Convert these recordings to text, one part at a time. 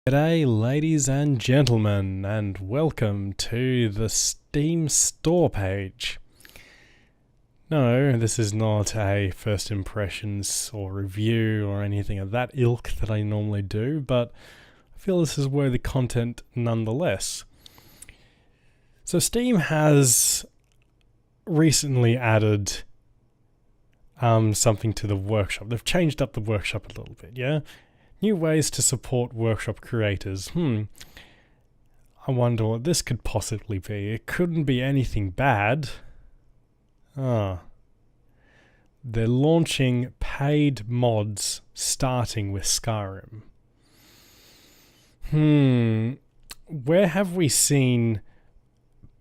G'day ladies and gentlemen, and welcome to the Steam store page. No, this is not a first impressions or review or anything of that ilk that I normally do, but I feel this is worthy content nonetheless. So Steam has recently added something to the workshop. They've changed up the workshop a little bit, yeah? New ways to support workshop creators. I wonder what this could possibly be. It couldn't be anything bad. They're launching paid mods starting with Skyrim. Where have we seen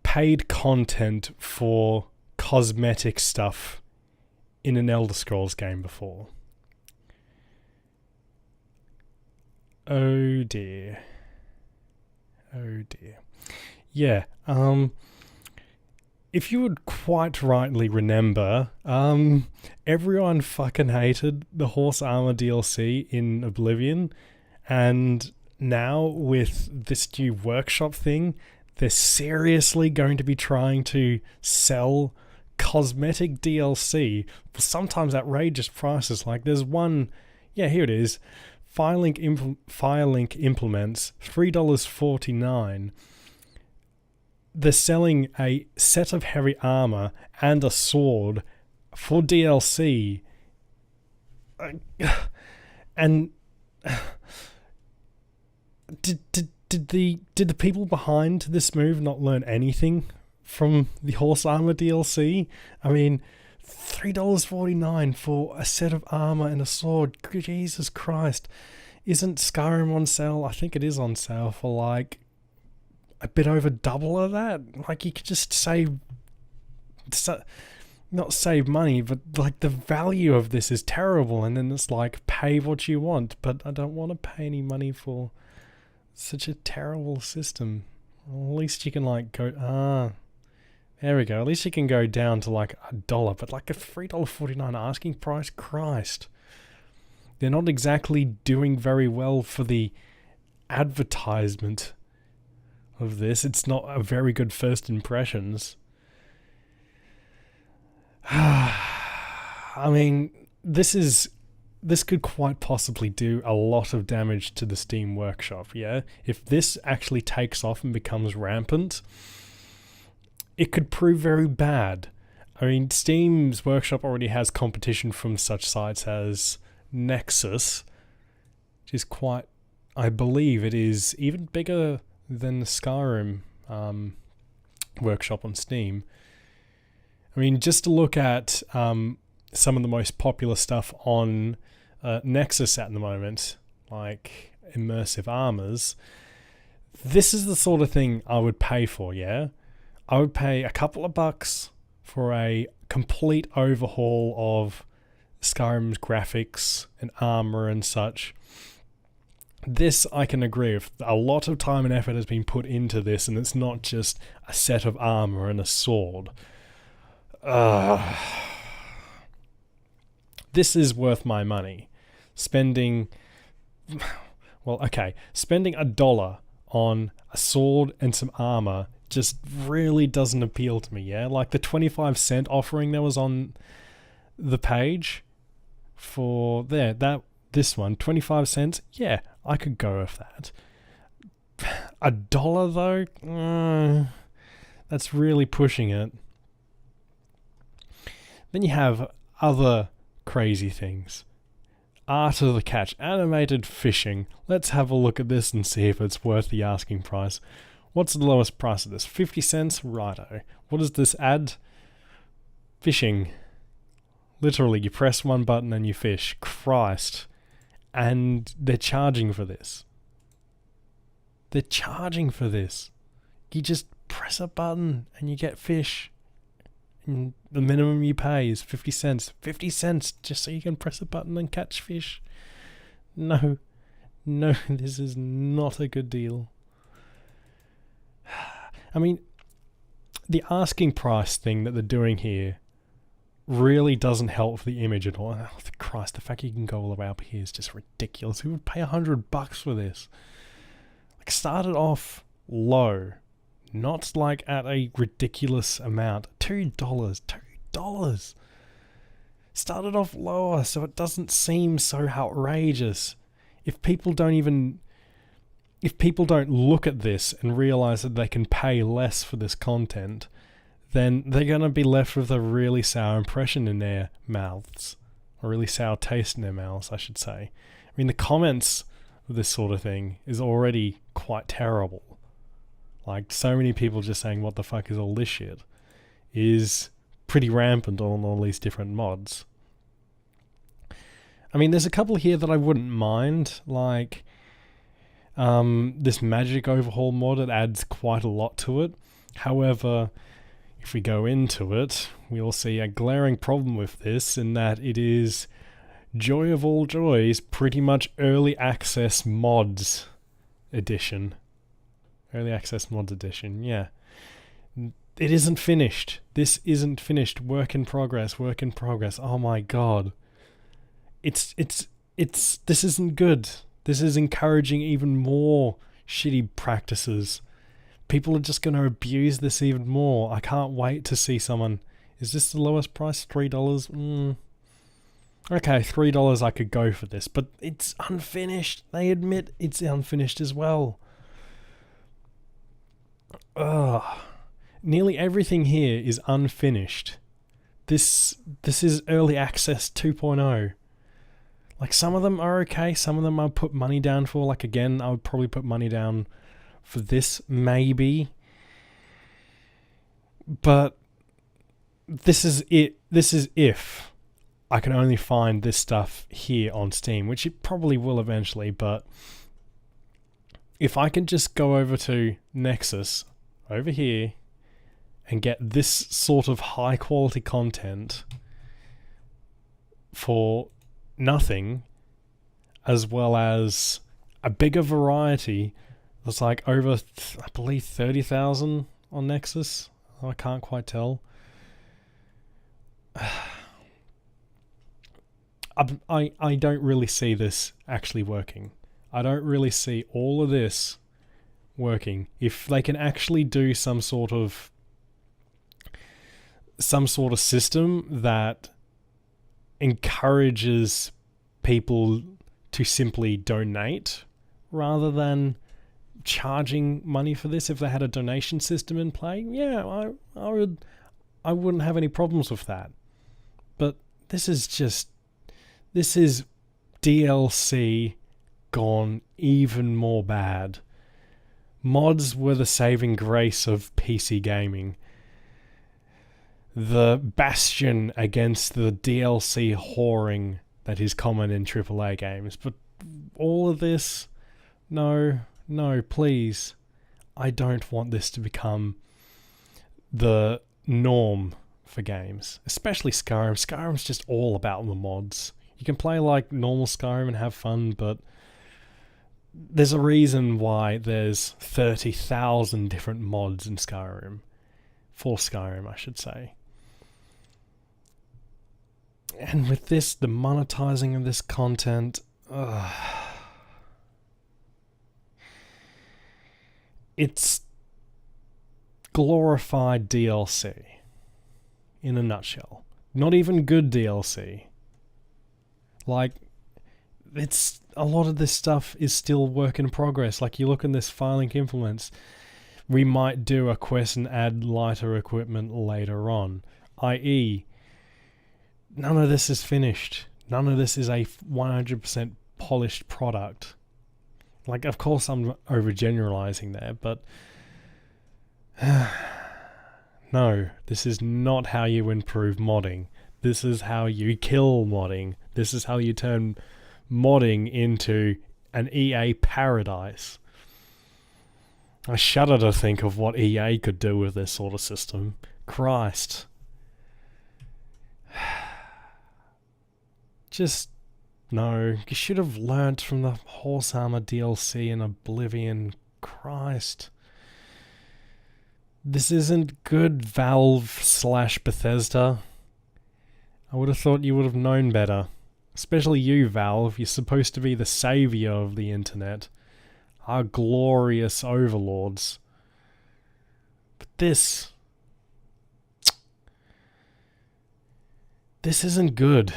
paid content for cosmetic stuff in an Elder Scrolls game before? Oh dear. Oh dear. Yeah, if you would quite rightly remember, everyone fucking hated the Horse Armour DLC in Oblivion, and now with this new workshop thing, they're seriously going to be trying to sell cosmetic DLC for sometimes outrageous prices. Like there's one, yeah, here it is. Firelink implements $3.49. They're selling a set of heavy armor and a sword for DLC. And did the people behind this move not learn anything from the Horse Armor DLC? I mean, $3.49 for a set of armor and a sword. Jesus Christ. Isn't Skyrim on sale? I think it is on sale for like a bit over double of that. Like you could just not save money, but like the value of this is terrible. And then it's like, pay what you want, but I don't want to pay any money for such a terrible system. Well, at least you can like go, there we go. At least you can go down to like $1, but like a $3.49 asking price? Christ. They're not exactly doing very well for the advertisement of this. It's not a very good first impressions. I mean, this could quite possibly do a lot of damage to the Steam Workshop, yeah? If this actually takes off and becomes rampant, it could prove very bad. I mean, Steam's Workshop already has competition from such sites as Nexus, which is quite, I believe it is even bigger than the Skyrim Workshop on Steam. I mean, just to look at some of the most popular stuff on Nexus at the moment, like immersive armors, this is the sort of thing I would pay for, yeah? I would pay a couple of bucks for a complete overhaul of Skyrim's graphics and armor and such. This I can agree with. A lot of time and effort has been put into this, and it's not just a set of armor and a sword. This is worth my money. Spending $1 on a sword and some armor just really doesn't appeal to me, yeah? Like the 25-cent offering that was on the page for this one, 25 cents, yeah, I could go with that. $1 though? That's really pushing it. Then you have other crazy things. Art of the Catch, animated fishing. Let's have a look at this and see if it's worth the asking price. What's the lowest price of this? 50 cents? Righto. What does this add? Fishing. Literally, you press one button and you fish. Christ. And they're charging for this. They're charging for this. You just press a button and you get fish. And the minimum you pay is 50 cents. 50 cents just so you can press a button and catch fish. No, this is not a good deal. I mean, the asking price thing that they're doing here really doesn't help the image at all. Oh, Christ, the fact you can go all the way up here is just ridiculous. Who would pay $100 for this? Like, started off low, not like at a ridiculous amount. $2, $2. Started off lower, so it doesn't seem so outrageous. If people don't look at this and realize that they can pay less for this content, then they're going to be left with a really sour impression in their mouths. A really sour taste in their mouths, I should say. I mean, the comments of this sort of thing is already quite terrible. Like, so many people just saying, what the fuck is all this shit, is pretty rampant on all these different mods. I mean, there's a couple here that I wouldn't mind, like this magic overhaul mod. It adds quite a lot to it. However, if we go into it, we'll see a glaring problem with this, in that it is, joy of all joys, pretty much early access mods edition. Early access mods edition, yeah. It isn't finished. This isn't finished. Work in progress, work in progress. Oh my god. This isn't good. This is encouraging even more shitty practices. People are just going to abuse this even more. I can't wait to see someone... Is this the lowest price? $3? Okay, $3 I could go for this, but it's unfinished. They admit it's unfinished as well. Ugh. Nearly everything here is unfinished. This is early access 2.0. Like, some of them are okay, some of them I'll put money down for. Like, again, I would probably put money down for this, maybe. But this is it. This is if I can only find this stuff here on Steam, which it probably will eventually, but if I can just go over to Nexus, over here, and get this sort of high quality content for nothing, as well as a bigger variety. There's like over, I believe, 30,000 on Nexus. I can't quite tell. I don't really see this actually working. I don't really see all of this working. If they can actually do some sort of system that encourages people to simply donate rather than charging money for this. If they had a donation system in play, yeah, I wouldn't have any problems with that. But this is DLC gone even more bad. Mods were the saving grace of PC gaming. The bastion against the DLC whoring that is common in AAA games. But all of this, no, please. I don't want this to become the norm for games. Especially Skyrim. Skyrim's just all about the mods. You can play like normal Skyrim and have fun, but there's a reason why there's 30,000 different mods in Skyrim. For Skyrim, I should say. And with this, the monetizing of this content, it's glorified DLC in a nutshell. Not even good DLC. Like, it's a lot of this stuff is still work in progress. Like, you look in this file link implements, we might do a quest and add lighter equipment later on, i.e., none of this is finished. None of this is a 100% polished product. Like, of course I'm overgeneralizing there, but no, this is not how you improve modding. This is how you kill modding. This is how you turn modding into an EA paradise. I shudder to think of what EA could do with this sort of system. Christ. Just, no. You should have learnt from the Horse Armour DLC in Oblivion. Christ. This isn't good, Valve/Bethesda. I would have thought you would have known better. Especially you, Valve. You're supposed to be the saviour of the internet. our glorious overlords. But this isn't good.